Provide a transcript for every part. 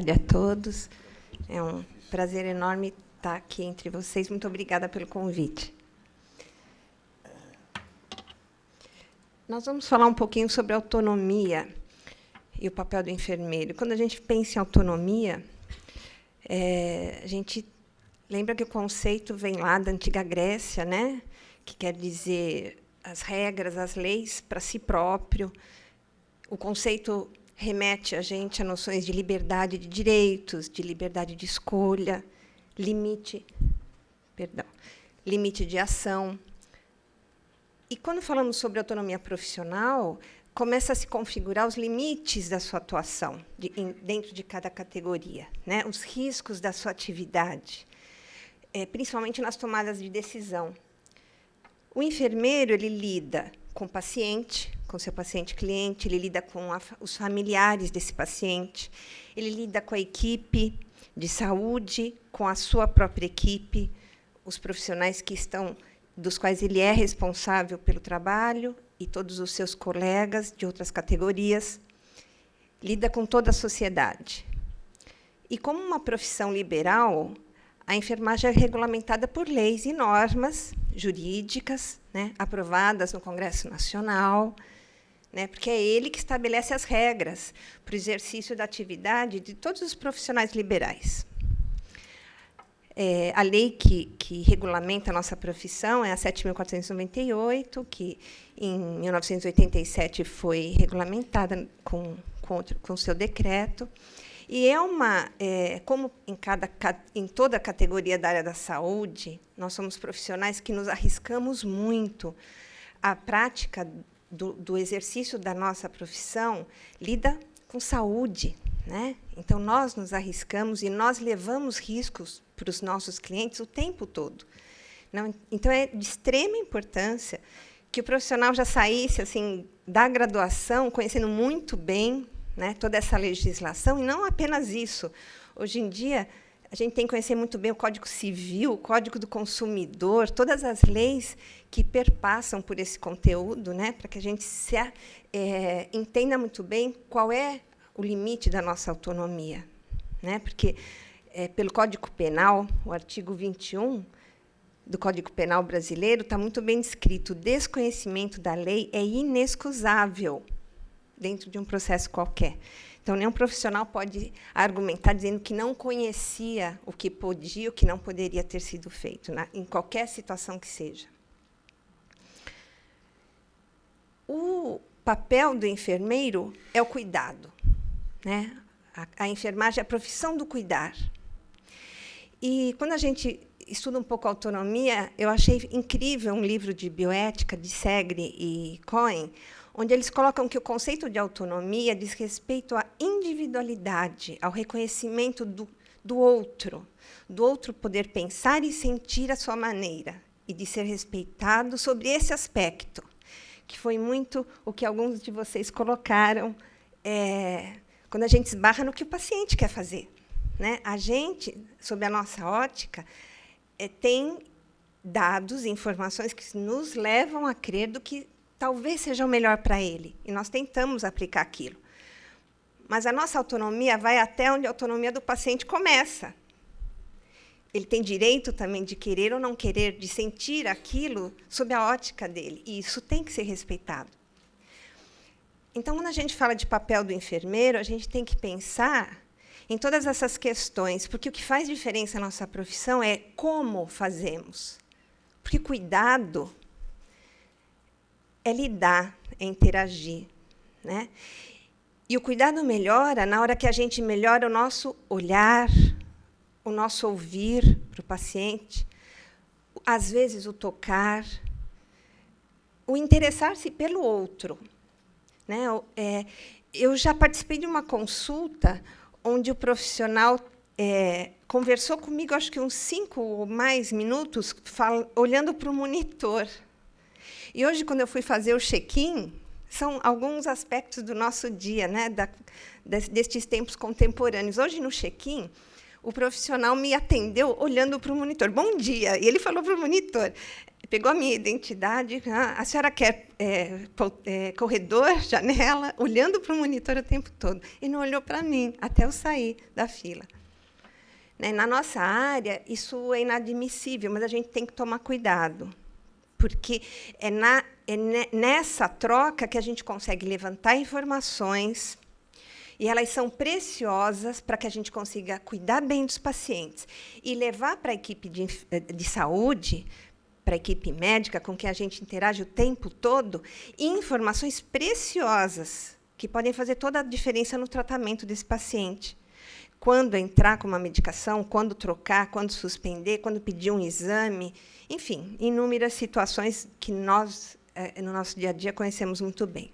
tarde a todos. É um prazer enorme estar aqui entre vocês. Muito obrigada pelo convite. Nós vamos falar um pouquinho sobre autonomia e o papel do enfermeiro. Quando a gente pensa em autonomia, a gente lembra que o conceito vem lá da antiga Grécia, né? Que quer dizer as regras, as leis para si próprio. O conceito remete a gente a noções de liberdade de direitos, de liberdade de escolha, limite de ação. E, quando falamos sobre autonomia profissional, começa a se configurar os limites da sua atuação dentro de cada categoria, né? Os riscos da sua atividade, principalmente nas tomadas de decisão. O enfermeiro ele lida com o paciente, com seu paciente cliente, ele lida com os familiares desse paciente, ele lida com a equipe de saúde, com a sua própria equipe, os profissionais dos quais ele é responsável pelo trabalho e todos os seus colegas de outras categorias, lida com toda a sociedade. E, como uma profissão liberal, a enfermagem é regulamentada por leis e normas jurídicas, né, aprovadas no Congresso Nacional, né, porque é ele que estabelece as regras para o exercício da atividade de todos os profissionais liberais. A lei que regulamenta a nossa profissão é a 7.498, que, em 1987, foi regulamentada com seu decreto. E como em toda a categoria da área da saúde, nós somos profissionais que nos arriscamos muito. A prática do exercício da nossa profissão lida com saúde, né? Então, nós nos arriscamos e nós levamos riscos para os nossos clientes o tempo todo. Então, é de extrema importância que o profissional já saísse assim, da graduação, conhecendo muito bem, né, toda essa legislação, e não apenas isso. Hoje em dia, a gente tem que conhecer muito bem o Código Civil, o Código do Consumidor, todas as leis que perpassam por esse conteúdo, né, para que a gente entenda muito bem qual é o limite da nossa autonomia, né, porque, pelo Código Penal, o artigo 21 do Código Penal brasileiro, está muito bem descrito: o desconhecimento da lei é inexcusável dentro de um processo qualquer. Então, nenhum profissional pode argumentar dizendo que não conhecia o que podia, o que não poderia ter sido feito, em qualquer situação que seja. O papel do enfermeiro é o cuidado, né? A enfermagem é a profissão do cuidar. E, quando a gente estuda um pouco a autonomia, eu achei incrível um livro de bioética de Segre e Cohen, onde eles colocam que o conceito de autonomia diz respeito à individualidade, ao reconhecimento do outro poder pensar e sentir à sua maneira, e de ser respeitado sobre esse aspecto, que foi muito o que alguns de vocês colocaram, quando a gente esbarra no que o paciente quer fazer, né? A gente, sob a nossa ótica, tem dados e informações que nos levam a crer do que talvez seja o melhor para ele, e nós tentamos aplicar aquilo. Mas a nossa autonomia vai até onde a autonomia do paciente começa. Ele tem direito também de querer ou não querer, de sentir aquilo sob a ótica dele, e isso tem que ser respeitado. Então, quando a gente fala de papel do enfermeiro, a gente tem que pensar em todas essas questões, porque o que faz diferença na nossa profissão é como fazemos. Porque cuidado é lidar, é interagir, né? E o cuidado melhora na hora que a gente melhora o nosso olhar, o nosso ouvir para o paciente, às vezes o tocar, o interessar-se pelo outro, né? Eu já participei de uma consulta onde o profissional conversou comigo, acho que uns 5 ou mais minutos, olhando para o monitor. E hoje, quando eu fui fazer o check-in, são alguns aspectos do nosso dia, né, destes tempos contemporâneos. Hoje, no check-in, o profissional me atendeu olhando para o monitor. Bom dia! E ele falou para o monitor: pegou a minha identidade. A senhora quer corredor, janela, olhando para o monitor o tempo todo. E não olhou para mim, até eu sair da fila. Né? Na nossa área, isso é inadmissível, mas a gente tem que tomar cuidado, porque nessa troca que a gente consegue levantar informações, e elas são preciosas para que a gente consiga cuidar bem dos pacientes e levar para a equipe de saúde, para a equipe médica com quem a gente interage o tempo todo, informações preciosas que podem fazer toda a diferença no tratamento desse paciente. Quando entrar com uma medicação, quando trocar, quando suspender, quando pedir um exame, enfim, inúmeras situações que nós, no nosso dia a dia, conhecemos muito bem.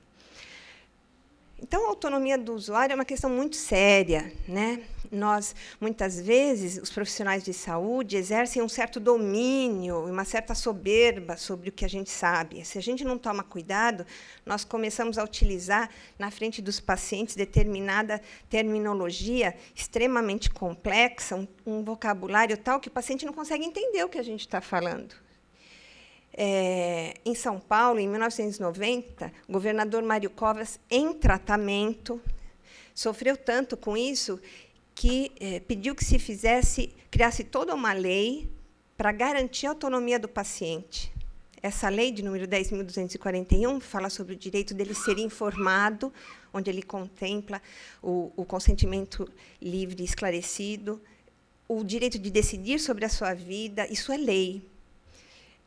Então, a autonomia do usuário é uma questão muito séria, né? Nós, muitas vezes, os profissionais de saúde exercem um certo domínio, uma certa soberba sobre o que a gente sabe. Se a gente não toma cuidado, nós começamos a utilizar, na frente dos pacientes, determinada terminologia extremamente complexa, um vocabulário tal que o paciente não consegue entender o que a gente está falando. Em São Paulo, em 1990, o governador Mário Covas, em tratamento, sofreu tanto com isso que pediu que se criasse toda uma lei para garantir a autonomia do paciente. Essa lei, de número 10.241, fala sobre o direito dele ser informado, onde ele contempla o consentimento livre e esclarecido, o direito de decidir sobre a sua vida, isso é lei.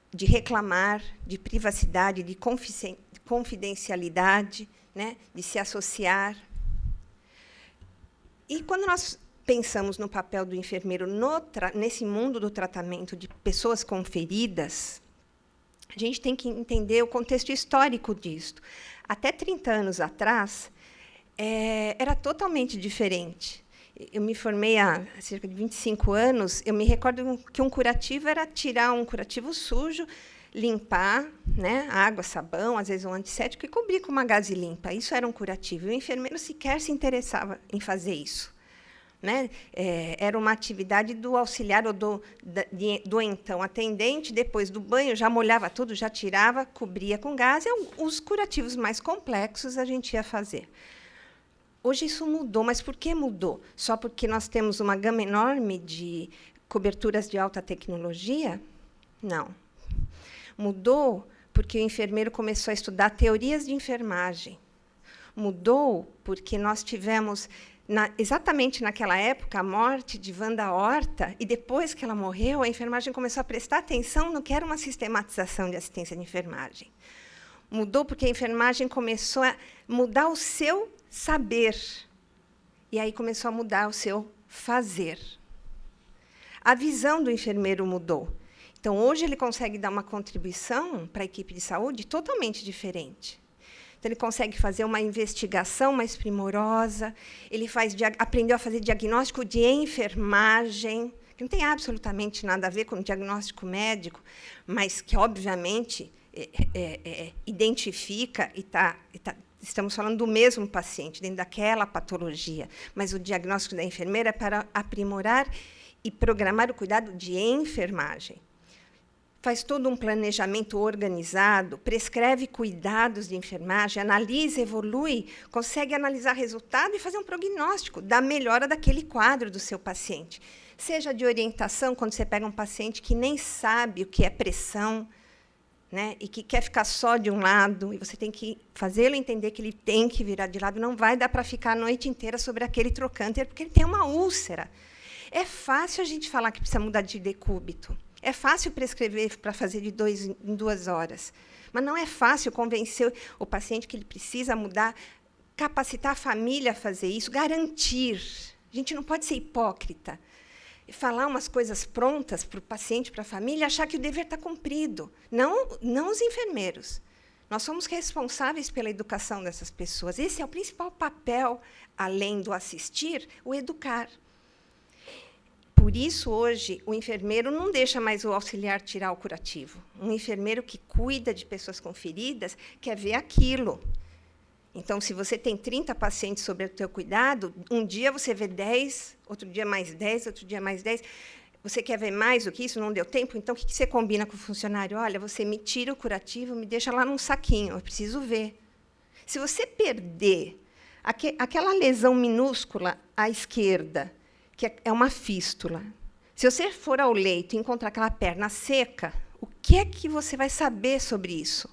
De reclamar, de privacidade, de confidencialidade, né, de se associar. E, quando nós pensamos no papel do enfermeiro nesse mundo do tratamento de pessoas com feridas, a gente tem que entender o contexto histórico disso. Até 30 anos atrás, era totalmente diferente. Eu me formei há cerca de 25 anos. Eu me recordo que um curativo era tirar um curativo sujo, limpar, né, água, sabão, às vezes um antisséptico, e cobrir com uma gaze limpa. Isso era um curativo. E o enfermeiro sequer se interessava em fazer isso. Né? Era uma atividade do auxiliar ou do então atendente. Depois do banho, já molhava tudo, já tirava, cobria com gaze. Os curativos mais complexos a gente ia fazer. Hoje isso mudou, mas por que mudou? Só porque nós temos uma gama enorme de coberturas de alta tecnologia? Não. Mudou porque o enfermeiro começou a estudar teorias de enfermagem. Mudou porque nós tivemos, exatamente naquela época, a morte de Wanda Horta, e depois que ela morreu, a enfermagem começou a prestar atenção no que era uma sistematização de assistência de enfermagem. Mudou porque a enfermagem começou a mudar o seu saber, e aí começou a mudar o seu fazer. A visão do enfermeiro mudou. Então, hoje, ele consegue dar uma contribuição para a equipe de saúde totalmente diferente. Então, ele consegue fazer uma investigação mais primorosa, ele aprendeu a fazer diagnóstico de enfermagem, que não tem absolutamente nada a ver com o diagnóstico médico, mas que, obviamente, identifica e estamos falando do mesmo paciente, dentro daquela patologia, mas o diagnóstico da enfermeira é para aprimorar e programar o cuidado de enfermagem. Faz todo um planejamento organizado, prescreve cuidados de enfermagem, analisa, evolui, consegue analisar resultado e fazer um prognóstico da melhora daquele quadro do seu paciente. Seja de orientação, quando você pega um paciente que nem sabe o que é pressão, né, e que quer ficar só de um lado, e você tem que fazê-lo entender que ele tem que virar de lado, não vai dar para ficar a noite inteira sobre aquele trocânter, porque ele tem uma úlcera. É fácil a gente falar que precisa mudar de decúbito. É fácil prescrever para fazer em 2 horas. Mas não é fácil convencer o paciente que ele precisa mudar, capacitar a família a fazer isso, garantir. A gente não pode ser hipócrita. Falar umas coisas prontas para o paciente, para a família, achar que o dever está cumprido. Não os enfermeiros. Nós somos responsáveis pela educação dessas pessoas. Esse é o principal papel, além do assistir, o educar. Por isso, hoje, o enfermeiro não deixa mais o auxiliar tirar o curativo. Um enfermeiro que cuida de pessoas com feridas quer ver aquilo. Então, se você tem 30 pacientes sob o teu cuidado, um dia você vê 10, outro dia mais 10, outro dia mais 10. Você quer ver mais do que isso? Não deu tempo? Então, o que você combina com o funcionário? Olha, você me tira o curativo, me deixa lá num saquinho, eu preciso ver. Se você perder aquela lesão minúscula à esquerda, que é uma fístula, se você for ao leito e encontrar aquela perna seca, o que é que você vai saber sobre isso?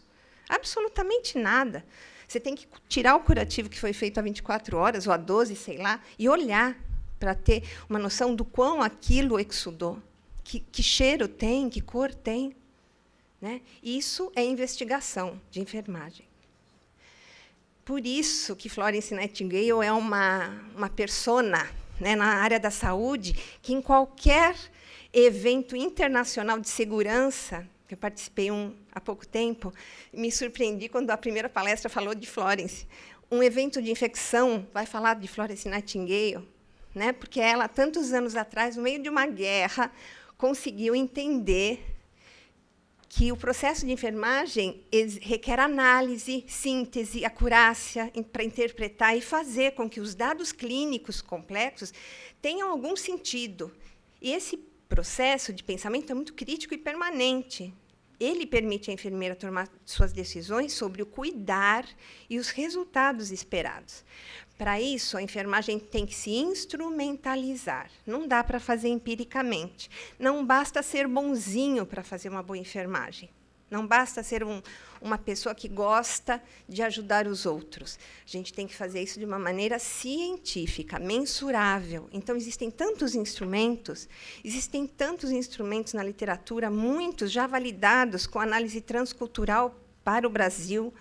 Absolutamente nada. Você tem que tirar o curativo que foi feito há 24 horas, ou há 12, sei lá, e olhar para ter uma noção do quão aquilo exudou, que cheiro tem, que cor tem. Né? Isso é investigação de enfermagem. Por isso que Florence Nightingale é uma persona, né, na área da saúde, que, em qualquer evento internacional de segurança, que eu participei há pouco tempo, me surpreendi quando a primeira palestra falou de Florence. Um evento de infecção vai falar de Florence Nightingale, né, porque ela, tantos anos atrás, no meio de uma guerra, conseguiu entender que o processo de enfermagem requer análise, síntese, acurácia para interpretar e fazer com que os dados clínicos complexos tenham algum sentido. E esse processo de pensamento é muito crítico e permanente. Ele permite à enfermeira tomar suas decisões sobre o cuidar e os resultados esperados. Para isso, a enfermagem tem que se instrumentalizar. Não dá para fazer empiricamente. Não basta ser bonzinho para fazer uma boa enfermagem. Não basta ser uma pessoa que gosta de ajudar os outros. A gente tem que fazer isso de uma maneira científica, mensurável. Então, existem tantos instrumentos na literatura, muitos já validados com análise transcultural para o Brasil,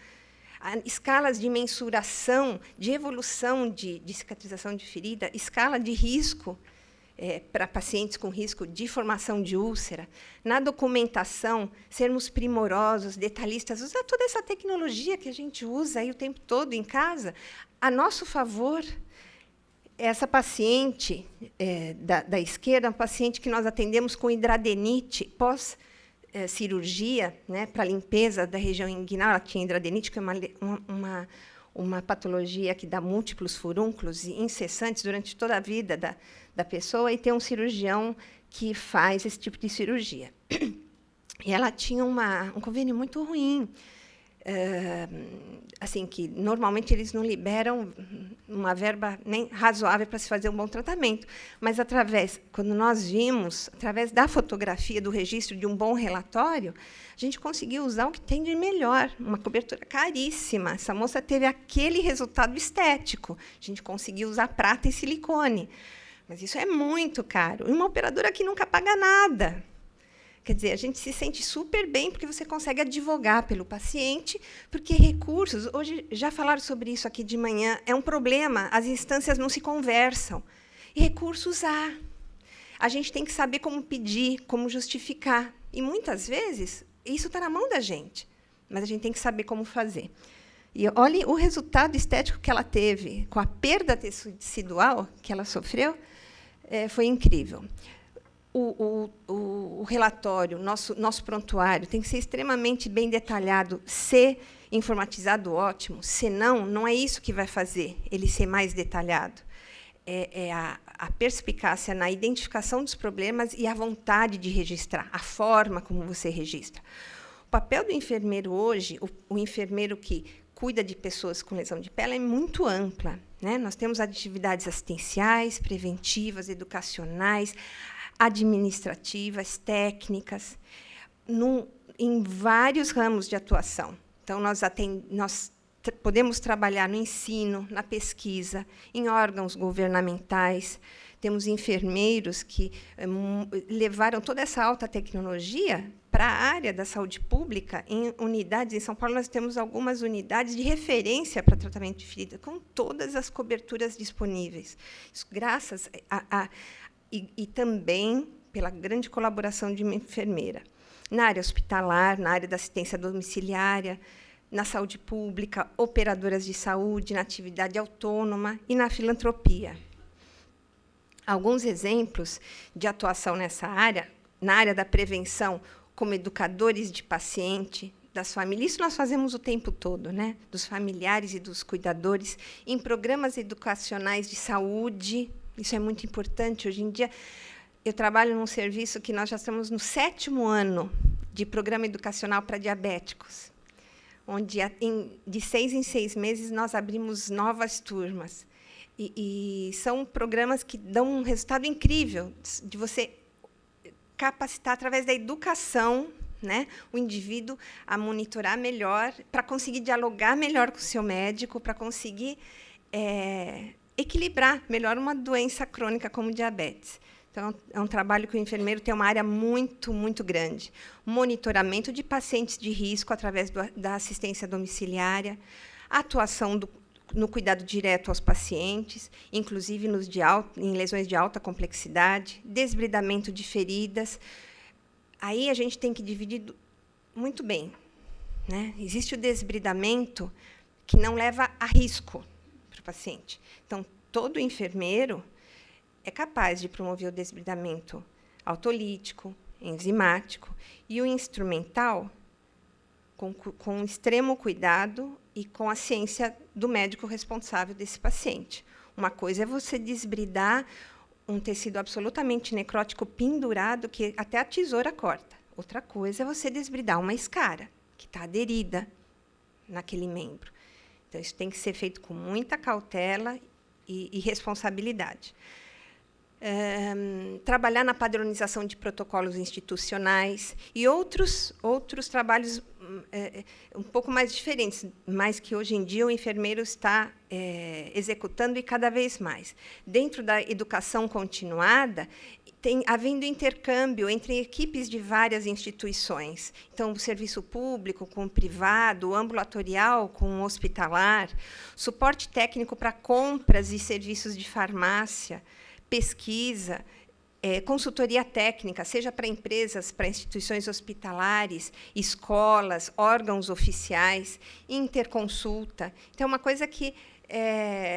escalas de mensuração, de evolução de cicatrização de ferida, escala de risco para pacientes com risco de formação de úlcera. Na documentação, sermos primorosos, detalhistas, usar toda essa tecnologia que a gente usa aí o tempo todo em casa, a nosso favor. Essa paciente da esquerda, uma paciente que nós atendemos com hidradenite pós-cirurgia, né, para limpeza da região inguinal. Ela tinha hidradenite, que é uma patologia que dá múltiplos furúnculos incessantes durante toda a vida da pessoa, e tem um cirurgião que faz esse tipo de cirurgia. E ela tinha um convênio muito ruim, assim, que normalmente eles não liberam uma verba nem razoável para se fazer um bom tratamento. Mas, quando nós vimos, através da fotografia, do registro de um bom relatório, a gente conseguiu usar o que tem de melhor, uma cobertura caríssima. Essa moça teve aquele resultado estético. A gente conseguiu usar prata e silicone. Mas isso é muito caro. E uma operadora que nunca paga nada. Quer dizer, a gente se sente super bem porque você consegue advogar pelo paciente, porque recursos, hoje já falaram sobre isso aqui de manhã, é um problema, as instâncias não se conversam. E recursos há. A gente tem que saber como pedir, como justificar. E, muitas vezes, isso está na mão da gente, mas a gente tem que saber como fazer. E olhe o resultado estético que ela teve, com a perda tecidual que ela sofreu, foi incrível. O relatório, nosso prontuário, tem que ser extremamente bem detalhado, ser informatizado, ótimo, senão, não é isso que vai fazer ele ser mais detalhado. É a perspicácia na identificação dos problemas e a vontade de registrar, a forma como você registra. O papel do enfermeiro hoje, o enfermeiro que cuida de pessoas com lesão de pele, é muito ampla, né? Nós temos atividades assistenciais, preventivas, educacionais, administrativas, técnicas, em vários ramos de atuação. Então, nós podemos trabalhar no ensino, na pesquisa, em órgãos governamentais. Temos enfermeiros que levaram toda essa alta tecnologia para a área da saúde pública. Em unidades, em São Paulo, nós temos algumas unidades de referência para tratamento de ferida, com todas as coberturas disponíveis. Isso graças e também pela grande colaboração de uma enfermeira. Na área hospitalar, na área da assistência domiciliária, na saúde pública, operadoras de saúde, na atividade autônoma e na filantropia. Alguns exemplos de atuação nessa área, na área da prevenção, como educadores de paciente, das famílias. Isso nós fazemos o tempo todo, né? Dos familiares e dos cuidadores, em programas educacionais de saúde. Isso é muito importante. Hoje em dia, eu trabalho num serviço que nós já estamos no 7º ano de programa educacional para diabéticos, onde, de 6 em 6 meses, nós abrimos novas turmas. E são programas que dão um resultado incrível de você capacitar, através da educação, né, o indivíduo a monitorar melhor, para conseguir dialogar melhor com o seu médico, para conseguir equilibrar melhor uma doença crônica como diabetes. Então, é um trabalho que o enfermeiro tem uma área muito, muito grande. Monitoramento de pacientes de risco através da assistência domiciliária, atuação no cuidado direto aos pacientes, inclusive em lesões de alta complexidade, desbridamento de feridas. Aí a gente tem que dividir muito bem, né? Existe o desbridamento que não leva a risco para o paciente. Então, todo enfermeiro é capaz de promover o desbridamento autolítico, enzimático, e o instrumental, com extremo cuidado e com a ciência do médico responsável desse paciente. Uma coisa é você desbridar um tecido absolutamente necrótico pendurado, que até a tesoura corta. Outra coisa é você desbridar uma escara, que está aderida naquele membro. Então, isso tem que ser feito com muita cautela e responsabilidade. Trabalhar na padronização de protocolos institucionais e outros trabalhos um pouco mais diferentes, mas que, hoje em dia, o enfermeiro está executando, e cada vez mais. Dentro da educação continuada, havendo intercâmbio entre equipes de várias instituições. Então, o serviço público com o privado, o ambulatorial com o hospitalar, suporte técnico para compras e serviços de farmácia, pesquisa, consultoria técnica, seja para empresas, para instituições hospitalares, escolas, órgãos oficiais, interconsulta. Então, é uma coisa que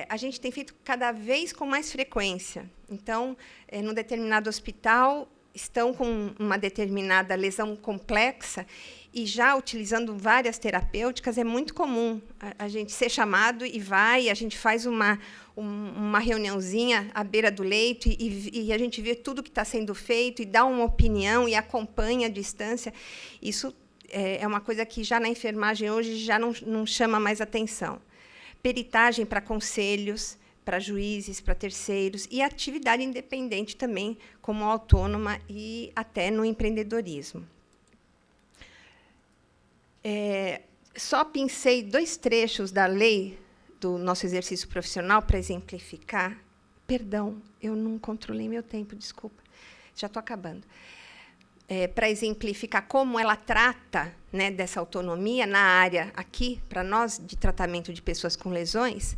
a gente tem feito cada vez com mais frequência. Então, num determinado hospital, estão com uma determinada lesão complexa, e já utilizando várias terapêuticas, é muito comum a gente ser chamado e a gente faz uma reuniãozinha à beira do leito, e a gente vê tudo que está sendo feito, e dá uma opinião, e acompanha à distância. Isso é uma coisa que, já na enfermagem, hoje, já não chama mais atenção. Peritagem para conselhos, para juízes, para terceiros, e atividade independente também, como autônoma e até no empreendedorismo. Só pincei 2 trechos da lei do nosso exercício profissional para exemplificar. Perdão, eu não controlei meu tempo, desculpa. Já estou acabando. Para exemplificar como ela trata, né, dessa autonomia na área, aqui, para nós, de tratamento de pessoas com lesões.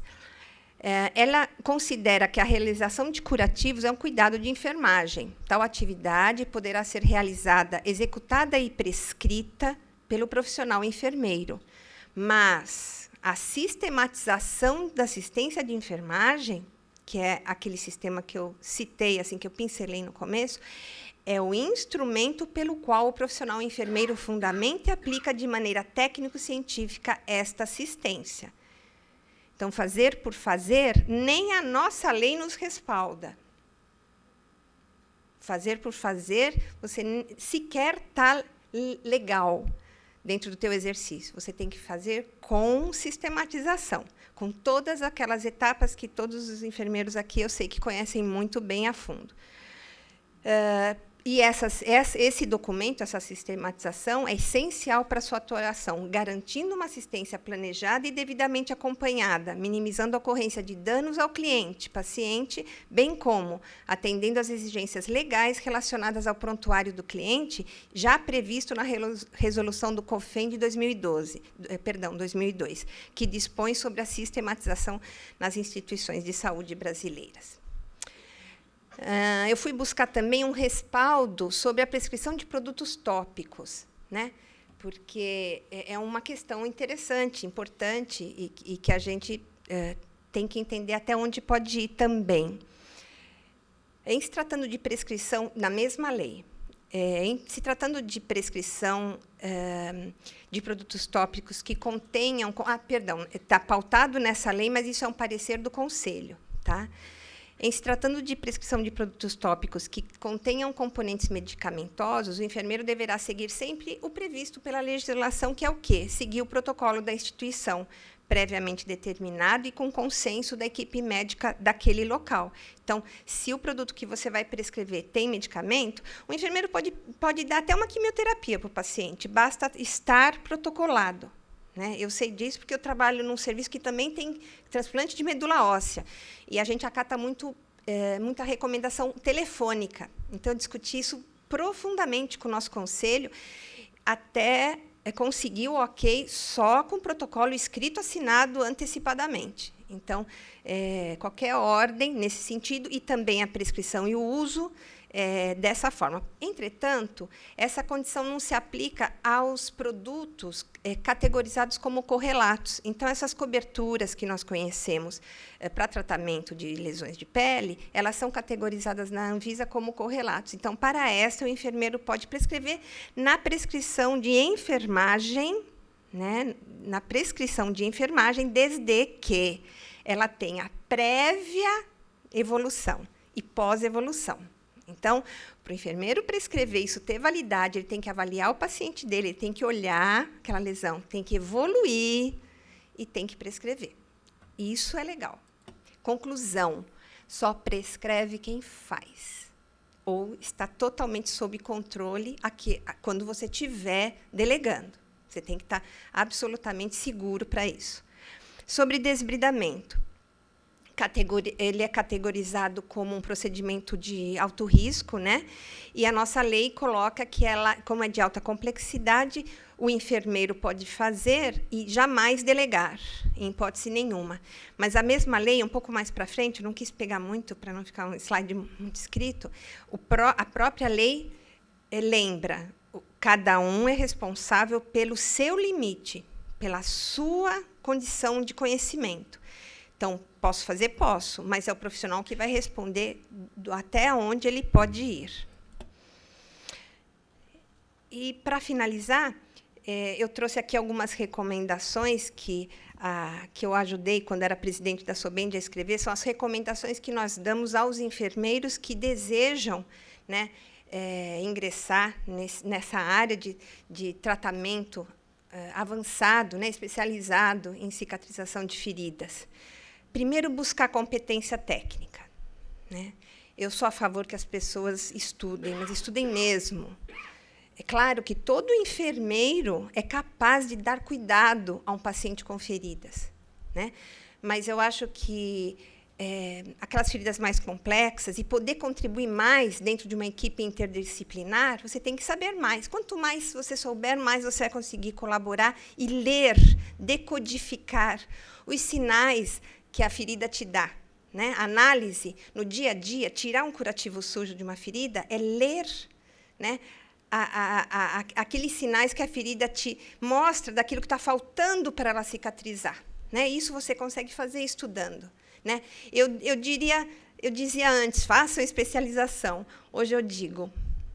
Ela considera que a realização de curativos é um cuidado de enfermagem. Tal atividade poderá ser realizada, executada e prescrita pelo profissional enfermeiro. Mas a sistematização da assistência de enfermagem, que é aquele sistema que eu citei, assim, que eu pincelei no começo, é o instrumento pelo qual o profissional enfermeiro fundamenta e aplica de maneira técnico-científica esta assistência. Então, fazer por fazer, nem a nossa lei nos respalda. Fazer por fazer, você sequer está legal dentro do teu exercício. Você tem que fazer com sistematização, com todas aquelas etapas que todos os enfermeiros aqui, eu sei que conhecem muito bem a fundo. E esse documento, essa sistematização, é essencial para a sua atuação, garantindo uma assistência planejada e devidamente acompanhada, minimizando a ocorrência de danos ao cliente, paciente, bem como atendendo às exigências legais relacionadas ao prontuário do cliente, já previsto na resolução do COFEN de 2002, que dispõe sobre a sistematização nas instituições de saúde brasileiras. Eu fui buscar também um respaldo sobre a prescrição de produtos tópicos, né? Porque é uma questão interessante, importante, e que a gente tem que entender até onde pode ir também. Em se tratando de prescrição, na mesma lei, em se tratando de prescrição de produtos tópicos que contenham... está pautado nessa lei, mas isso é um parecer do Conselho, tá? Em se tratando de prescrição de produtos tópicos que contenham componentes medicamentosos, o enfermeiro deverá seguir sempre o previsto pela legislação, que é o quê? Seguir o protocolo da instituição, previamente determinado e com consenso da equipe médica daquele local. Então, se o produto que você vai prescrever tem medicamento, o enfermeiro pode dar até uma quimioterapia para o paciente, basta estar protocolado. Né? Eu sei disso porque eu trabalho num serviço que também tem transplante de medula óssea. E a gente acata muita recomendação telefônica. Então, eu discuti isso profundamente com o nosso conselho, até conseguir o ok só com protocolo escrito, assinado antecipadamente. Então, qualquer ordem nesse sentido, e também a prescrição e o uso dessa forma. Entretanto, essa condição não se aplica aos produtos categorizados como correlatos. Então, essas coberturas que nós conhecemos para tratamento de lesões de pele, elas são categorizadas na Anvisa como correlatos. Então, para essa, o enfermeiro pode prescrever na prescrição de enfermagem, né, na prescrição de enfermagem, desde que ela tenha prévia evolução e pós-evolução. Então, para o enfermeiro prescrever isso, ter validade, ele tem que avaliar o paciente dele, ele tem que olhar aquela lesão, tem que evoluir e tem que prescrever. Isso é legal. Conclusão, só prescreve quem faz. Ou está totalmente sob controle quando você estiver delegando. Você tem que estar absolutamente seguro para isso. Sobre desbridamento. Ele é categorizado como um procedimento de alto risco, né? E a nossa lei coloca que como é de alta complexidade, o enfermeiro pode fazer e jamais delegar, em hipótese nenhuma. Mas a mesma lei, um pouco mais para frente, eu não quis pegar muito para não ficar um slide muito escrito, a própria lei lembra, cada um é responsável pelo seu limite, pela sua condição de conhecimento. Então, posso fazer? Posso, mas é o profissional que vai responder até onde ele pode ir. E, para finalizar, eu trouxe aqui algumas recomendações que eu ajudei, quando era presidente da Sobend, a escrever. São as recomendações que nós damos aos enfermeiros que desejam, né, ingressar nessa área de tratamento avançado, né, especializado em cicatrização de feridas. Primeiro, buscar competência técnica. Né? Eu sou a favor que as pessoas estudem, mas estudem mesmo. É claro que todo enfermeiro é capaz de dar cuidado a um paciente com feridas. Né? Mas eu acho que aquelas feridas mais complexas, e poder contribuir mais dentro de uma equipe interdisciplinar, você tem que saber mais. Quanto mais você souber, mais você vai conseguir colaborar e ler, decodificar os sinais que a ferida te dá. Né? Análise, no dia a dia, tirar um curativo sujo de uma ferida é ler, né, aqueles sinais que a ferida te mostra daquilo que está faltando para ela cicatrizar. Né? Isso você consegue fazer estudando. Né? Eu dizia antes, façam especialização. Hoje eu digo,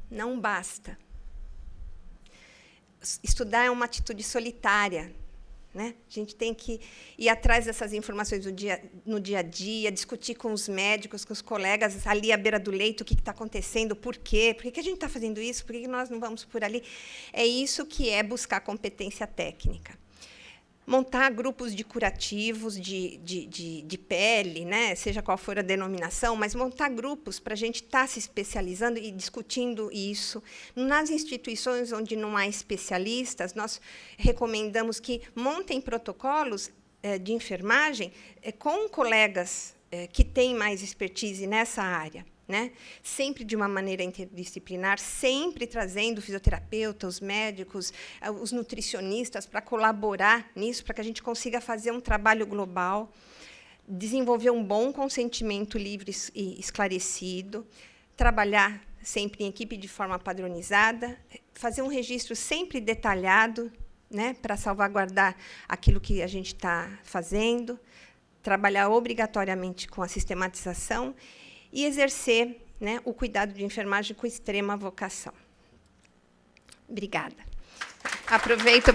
não basta. Estudar é uma atitude solitária. Né? A gente tem que ir atrás dessas informações no dia a dia, discutir com os médicos, com os colegas, ali à beira do leito, o que está acontecendo, por quê, por que a gente está fazendo isso, por que nós não vamos por ali. É isso que é buscar competência técnica. Montar grupos de curativos de pele, né? Seja qual for a denominação, mas montar grupos para a gente estar se especializando e discutindo isso. Nas instituições onde não há especialistas, nós recomendamos que montem protocolos de enfermagem com colegas que têm mais expertise nessa área. Né? Sempre de uma maneira interdisciplinar, sempre trazendo o fisioterapeuta, os médicos, os nutricionistas para colaborar nisso, para que a gente consiga fazer um trabalho global, desenvolver um bom consentimento livre e esclarecido, trabalhar sempre em equipe de forma padronizada, fazer um registro sempre detalhado, né, para salvaguardar aquilo que a gente está fazendo, trabalhar obrigatoriamente com a sistematização e exercer, né, o cuidado de enfermagem com extrema vocação. Obrigada. Aproveito